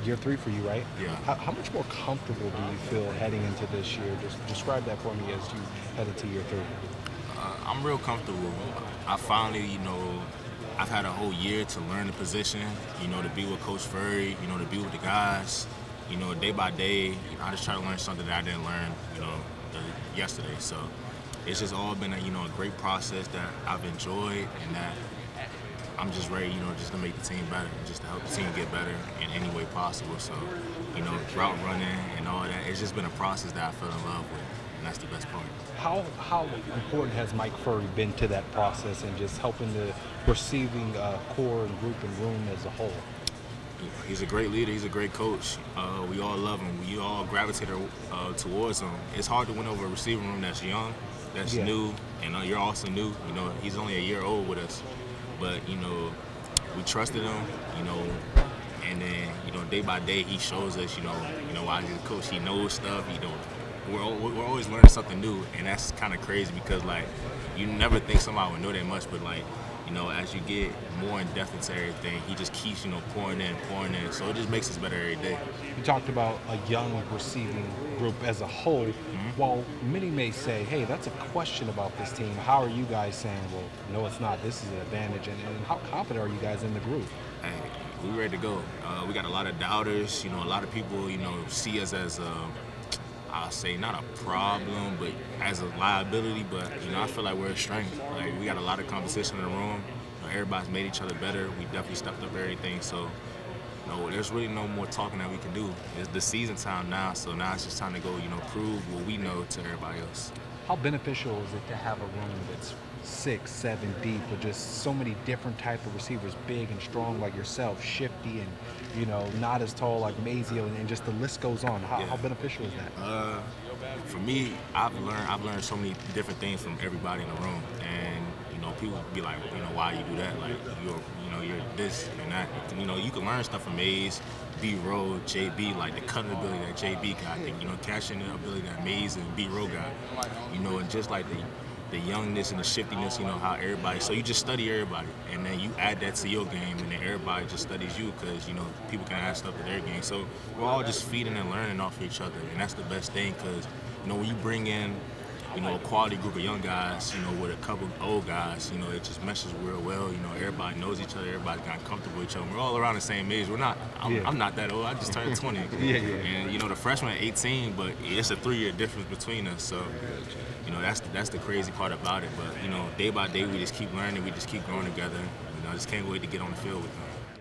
Year three for you, right? Yeah. How much more comfortable do you feel heading into this year? Just describe that for me as you head into year three. I'm real comfortable. I finally, I've had a whole year to learn the position, to be with Coach Furry, to be with the guys, day by day. I just try to learn something that I didn't learn, yesterday. So it's just all been a great process that I've enjoyed and that I'm just ready, just to make the team better, just to help the team get better in any way possible. So, route running and all that, it's just been a process that I fell in love with, and that's the best part. How important has Mike Furry been to that process and just helping the receiving core and group and room as a whole? He's a great leader. He's a great coach. We all love him. We all gravitate towards him. It's hard to win over a receiving room that's young, that's Yeah. new, and you're also new. He's only a year old with us, but we trusted him. And then day by day he shows us. While he's a coach, he knows stuff. We're always learning something new, and that's kind of crazy because like you never think somebody would know that much, but like as you get more in depth into everything, he just keeps, pouring in, pouring in. So it just makes us better every day. You talked about a young receiving group as a whole. While many may say, hey, that's a question about this team, how are you guys saying, well, no, it's not. This is an advantage. And how confident are you guys in the group? Hey, we ready to go. We got a lot of doubters. A lot of people, see us as I'll say not a problem, but as a liability. But I feel like we're a strength. Like we got a lot of competition in the room. Everybody's made each other better. We definitely stepped up everything. So there's really no more talking that we can do. It's the season time now, so now it's just time to go, prove what we know to everybody else. How beneficial is it to have a room that's 6, 7 deep with just so many different type of receivers, big and strong like yourself, shifty and not as tall like Mazio, and just the list goes on. How Yeah. beneficial is that? For me, I've learned so many different things from everybody in the room, and people be like, why you do that? Like you're this and that. You can learn stuff from Maze, B Row, JB, like the cutting ability that JB got, catching the ability that Maze and B Row got, and just like the youngness and the shiftiness, how everybody. So you just study everybody, and then you add that to your game, and then everybody just studies you because people can add stuff to their game. So we're all just feeding and learning off of each other, and that's the best thing because when you bring in a quality group of young guys, with a couple old guys, it just meshes real well. Everybody knows each other, everybody got comfortable with each other. We're all around the same age. We're not. I'm not that old. I just turned 20. Yeah. And the freshman at 18, but it's a 3-year difference between us. So that's the crazy part about it. But day by day, we just keep learning. We just keep growing together. I just can't wait to get on the field with them.